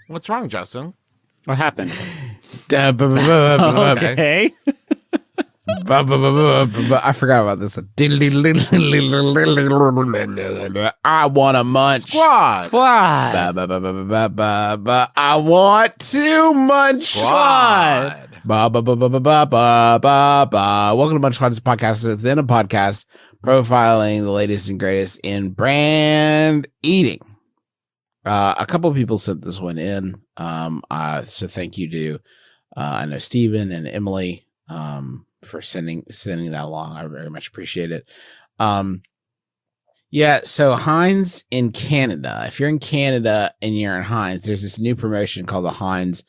What's wrong, Justin? What happened? Okay. I forgot about this. I want a munch. Squad. I want to munch. Squad. Welcome to Munch Squad, this podcast within a podcast profiling the latest and greatest in brand eating. A couple of people sent this one in, so thank you to I know Steven and Emily for sending that along. I very much appreciate it. Yeah, so Heinz in Canada. If you're in Canada and you're in Heinz, there's this new promotion called the Heinz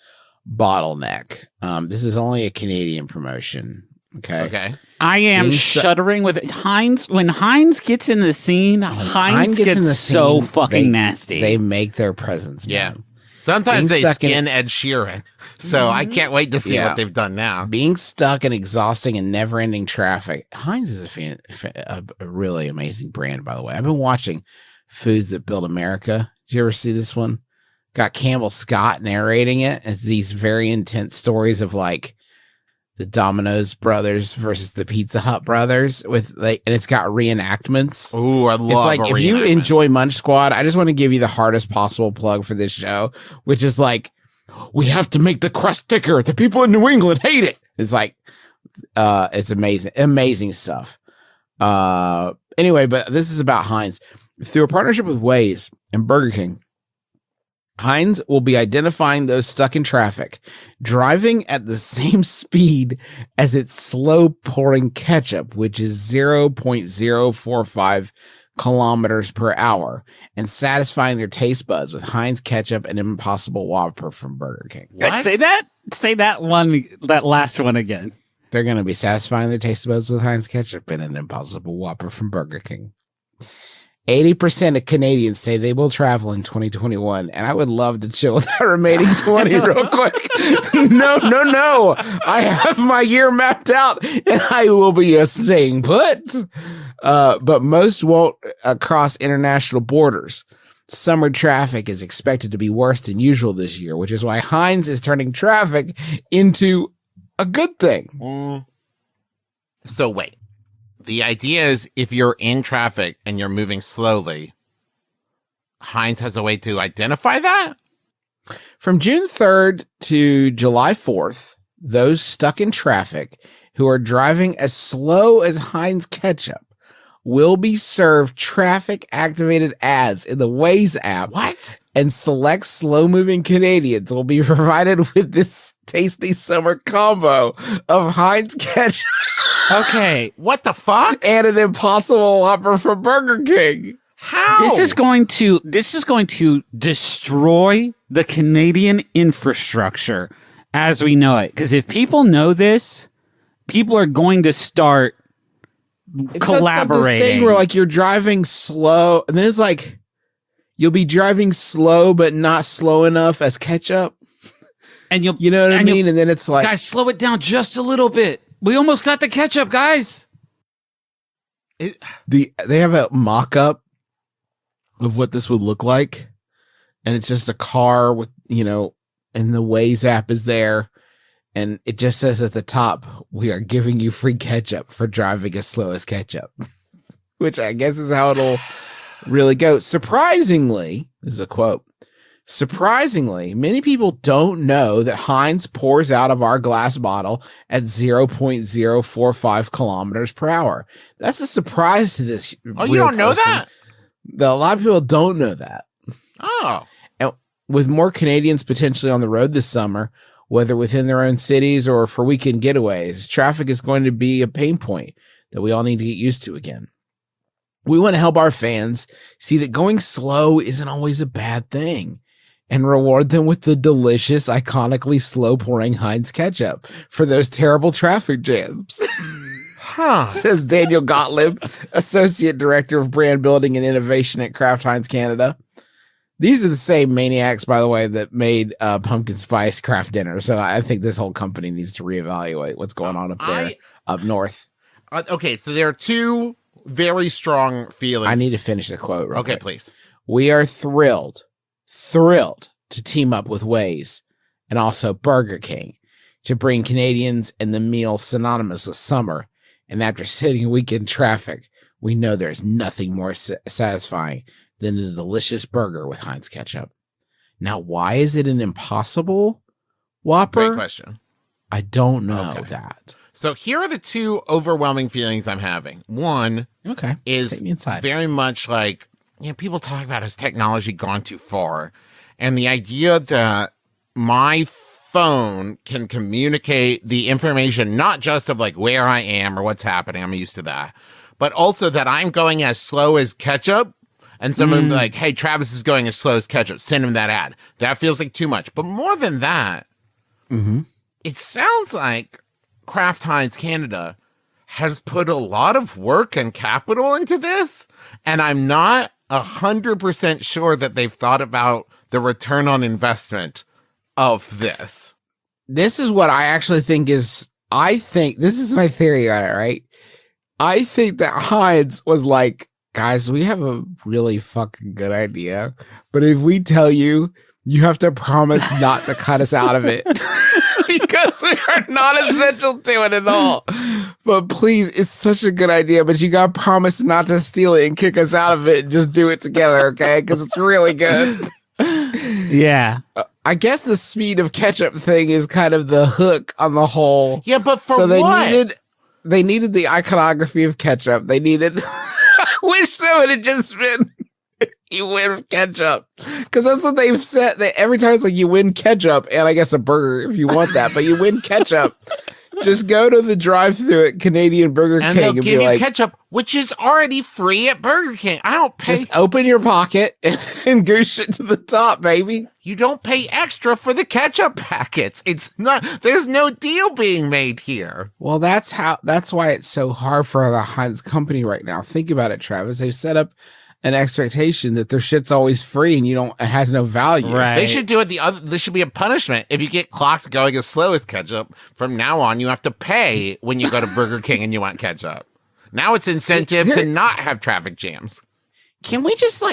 Bottleneck. This is only a Canadian promotion. Okay. I am shuddering with it. Heinz. When Heinz gets in the scene, Heinz gets so fucking nasty. They make their presence known. Yeah. Sometimes they skin Ed Sheeran. So I can't wait to see what they've done now. Being stuck in exhausting and never-ending traffic. Heinz is a really amazing brand, by the way. I've been watching Foods That Build America. Did you ever see this one? Got Campbell Scott narrating it. It's these very intense stories of like the Domino's brothers versus the Pizza Hut brothers and it's got reenactments. Ooh, I love It's like, if you enjoy Munch Squad, I just want to give you the hardest possible plug for this show, which is like, we have to make the crust thicker. The people in New England hate it. It's like, it's amazing stuff. Anyway, but this is about Heinz. Through a partnership with Waze and Burger King, Heinz will be identifying those stuck in traffic, driving at the same speed as its slow pouring ketchup, which is 0.045 kilometers per hour, and satisfying their taste buds with Heinz ketchup and Impossible Whopper from Burger King. What? Say that last one again. They're going to be satisfying their taste buds with Heinz ketchup and an Impossible Whopper from Burger King. 80% of Canadians say they will travel in 2021, and I would love to chill with that remaining 20 real quick. No. I have my year mapped out, and I will be staying put. But most won't cross international borders. Summer traffic is expected to be worse than usual this year, which is why Heinz is turning traffic into a good thing. So wait. The idea is if you're in traffic and you're moving slowly, Heinz has a way to identify that? From June 3rd to July 4th, those stuck in traffic who are driving as slow as Heinz ketchup will be served traffic-activated ads in the Waze app. What? And select slow-moving Canadians will be provided with this tasty summer combo of Heinz ketchup. Okay, what the fuck? And an Impossible Whopper from Burger King. How? This is going to destroy the Canadian infrastructure as we know it. Because if people know this, people are going to start collaborating. This thing where like you're driving slow, and then it's like you'll be driving slow, but not slow enough as ketchup. And you know what I mean? And then it's like, guys, slow it down just a little bit. We almost got the ketchup, guys. They have a mock-up of what this would look like, and it's just a car with, and the Waze app is there, and it just says at the top, "We are giving you free ketchup for driving as slow as ketchup," which I guess is how it'll really go. Surprisingly, this is a quote. Surprisingly, many people don't know that Heinz pours out of our glass bottle at 0.045 kilometers per hour. That's a surprise to this. Oh, you don't know that? A lot of people don't know that. Oh. And with more Canadians potentially on the road this summer, whether within their own cities or for weekend getaways, traffic is going to be a pain point that we all need to get used to again. We want to help our fans see that going slow isn't always a bad thing, and reward them with the delicious, iconically slow-pouring Heinz ketchup for those terrible traffic jams. Says Daniel Gottlieb, Associate Director of Brand Building and Innovation at Kraft Heinz Canada. These are the same maniacs, by the way, that made pumpkin spice Kraft dinner. So I think this whole company needs to reevaluate what's going on up there, up north. Okay, so there are two very strong feelings. I need to finish the quote. Okay, please. We are thrilled to team up with Waze and also Burger King to bring Canadians and the meal synonymous with summer. And after sitting a week in traffic, we know there's nothing more satisfying than the delicious burger with Heinz ketchup. Now, why is it an Impossible Whopper? Great question. I don't know that. So here are the two overwhelming feelings I'm having. One is Take me inside. very much like, people talk about has technology gone too far? And the idea that my phone can communicate the information, not just of like where I am or what's happening, I'm used to that, but also that I'm going as slow as ketchup. And someone will be like, hey, Travis is going as slow as ketchup. Send him that ad. That feels like too much. But more than that, it sounds like Kraft Heinz Canada has put a lot of work and capital into this. And I'm not 100% sure that they've thought about the return on investment of this. This is what I actually think this is my theory on it, right? I think that Heinz was like, guys, we have a really fucking good idea, but if we tell you, you have to promise not to cut us out of it because we are not essential to it at all. But please, it's such a good idea, but you got to promise not to steal it and kick us out of it and just do it together, okay? Because it's really good. Yeah. I guess the speed of ketchup thing is kind of the hook on the whole. Yeah, but They needed the iconography of ketchup. They needed... I wish so it had just been you win with ketchup. Because that's what they've said. Every time it's like you win ketchup, and I guess a burger if you want that, but you win ketchup. Just go to the drive-thru at Canadian Burger King they'll and give be you like, ketchup, which is already free at Burger King. I don't pay. just open your pocket and goose it to the top, baby. You don't pay extra for the ketchup packets. It's not. There's no deal being made here. Well, that's why it's so hard for the Heinz company right now. Think about it, Travis. They've set up an expectation that their shit's always free and it has no value. Right. They should do it this should be a punishment. If you get clocked going as slow as ketchup, from now on you have to pay when you go to Burger King and you want ketchup. Now it's incentive to not have traffic jams. Can we just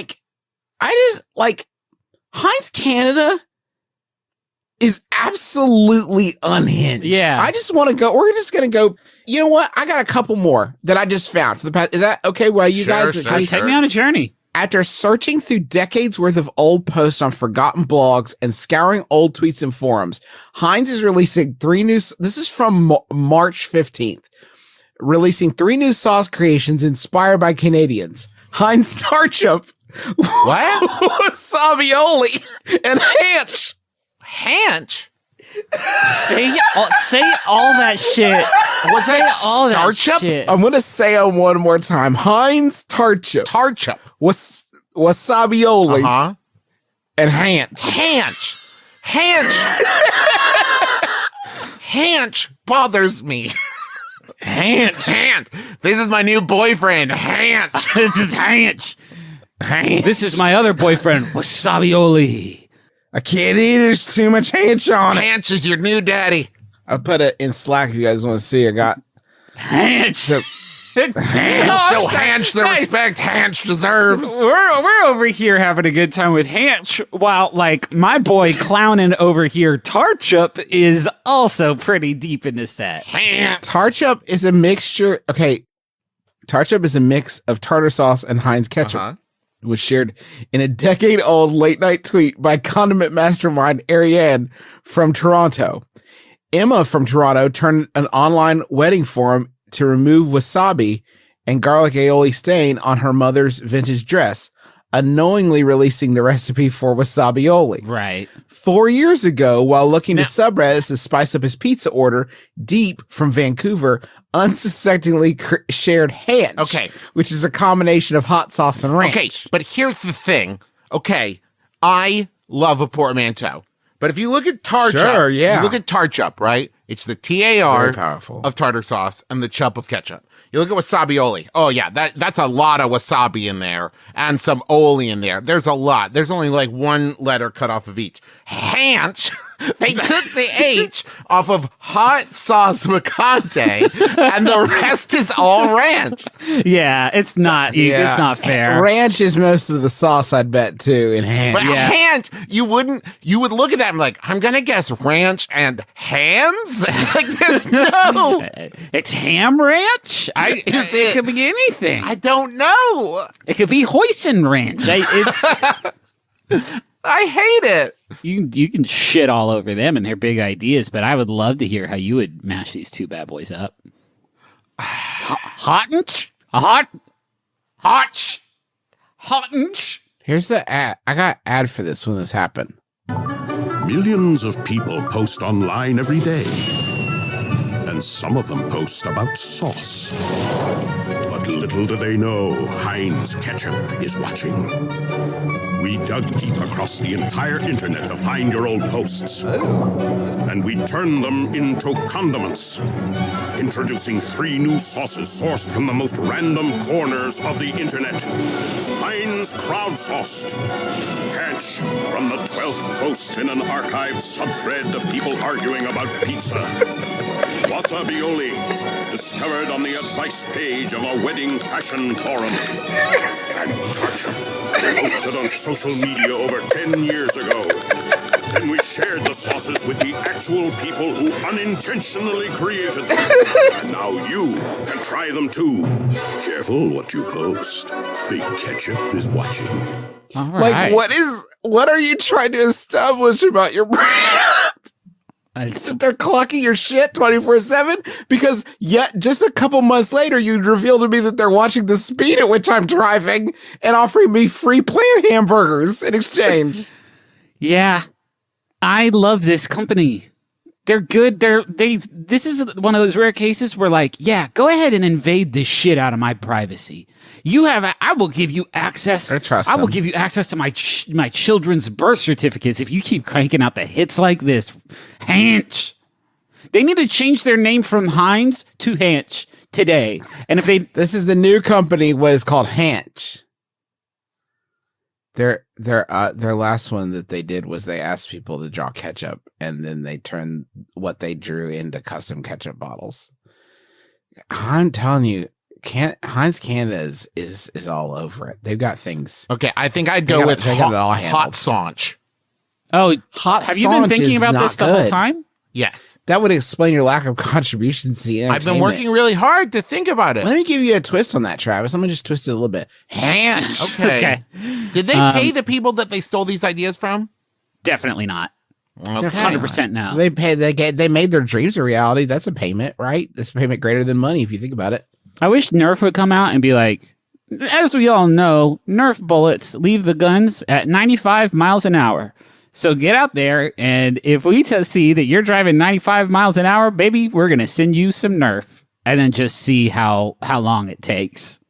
Heinz Canada is absolutely unhinged. Yeah. I just want to go. We're just going to go. You know what? I got a couple more that I just found for the past. Is that okay? Well, you guys agree? Take me on a journey. After searching through decades worth of old posts on forgotten blogs and scouring old tweets and forums, Heinz is releasing this is from March 15th, releasing 3 new sauce creations inspired by Canadians. Heinz Tarchup, Wasabioli, and Hanch. Hanch? Say all that shit. Was Say that all that Tarchup? shit. I'm going to say it one more time. Heinz Tarchup. Tarchup. Wasabioli. And Hanch. Hanch. Hanch bothers me. Hanch. This is my new boyfriend, Hanch. This is Hanch. This is my other boyfriend, Wasabioli. I can't eat it. There's too much Hanch on it. Hanch is your new daddy. I'll put it in Slack if you guys want to see. I got Hanch. so Show Hanch the respect Hanch deserves. We're over here having a good time with Hanch, while like my boy clowning over here, Tarchup is also pretty deep in the set. Tarchup is a mixture. Okay, Tarchup is a mix of tartar sauce and Heinz ketchup. Was shared in a decade-old late-night tweet by condiment mastermind Ariane from Toronto. Emma from Toronto turned an online wedding forum to remove wasabi and garlic aioli stain on her mother's vintage dress, unknowingly releasing the recipe for wasabioli. Right. 4 years ago, while looking to subreddits to spice up his pizza order, Deep from Vancouver unsuspectingly shared Hanch, which is a combination of hot sauce and ranch. Okay, but here's the thing. Okay, I love a portmanteau. But if you look at Tarchup, you look at Tarchup, right? It's the TAR Very powerful. of tartar sauce and the chup of ketchup. You look at Wasabioli. Oh, yeah, that's a lot of wasabi in there and some oli in there. There's a lot. There's only like one letter cut off of each. Hanch, they took the H off of hot sauce picante, and the rest is all ranch. Yeah, it's not fair. Ranch is most of the sauce, I'd bet, too, in Hanch. But Hanch, you would look at that and be like, I'm going to guess ranch and hands? Like, there's no. It's ham ranch? It could be anything. I don't know. It could be hoisin ranch. I hate it. You can shit all over them and their big ideas, but I would love to hear how you would mash these two bad boys up. Hottench? Hottench? Here's the ad. I got ad for this when this happened. Millions of people post online every day. And some of them post about sauce. But little do they know, Heinz Ketchup is watching. We dug deep across the entire internet to find your old posts. And we turned them into condiments. Introducing 3 new sauces sourced from the most random corners of the internet. Heinz Crowdsourced. Hanch from the 12th post in an archived subthread of people arguing about pizza. Wasabioli, discovered on the advice page of a wedding fashion forum. And Tarchup, posted on social media over 10 years ago. Then we shared the sauces with the actual people who unintentionally created them. And now you can try them too. Careful what you post. Big Ketchup is watching. All right. Like, what are you trying to establish about your brand? That they're clocking your shit 24/7? Because yet just a couple months later, you'd reveal to me that they're watching the speed at which I'm driving and offering me free plant hamburgers in exchange. Yeah, I love this company. They're good. This is one of those rare cases where, like, yeah, go ahead and invade this shit out of my privacy. I will give you access. I will give you access to my children's birth certificates if you keep cranking out the hits like this. Hanch. They need to change their name from Heinz to Hanch today. And if this is the new company, what is called Hanch. Their last one that they did was they asked people to draw ketchup, and then they turned what they drew into custom ketchup bottles. I'm telling you, Heinz Canada is all over it. They've got things. Okay, I think I'd go with hot saunch. Oh, hot. Have you been thinking about this the whole time? Yes. That would explain your lack of contributions to the entertainment. I've been working really hard to think about it. Let me give you a twist on that, Travis. I'm going to just twist it a little bit. Hanch. Okay. Did they pay the people that they stole these ideas from? Definitely not. Okay. 100% no. They made their dreams a reality. That's a payment, right? That's a payment greater than money if you think about it. I wish Nerf would come out and be like, as we all know, Nerf bullets leave the guns at 95 miles an hour. So get out there, and if we see that you're driving 95 miles an hour, baby, we're going to send you some Nerf. And then just see how long it takes.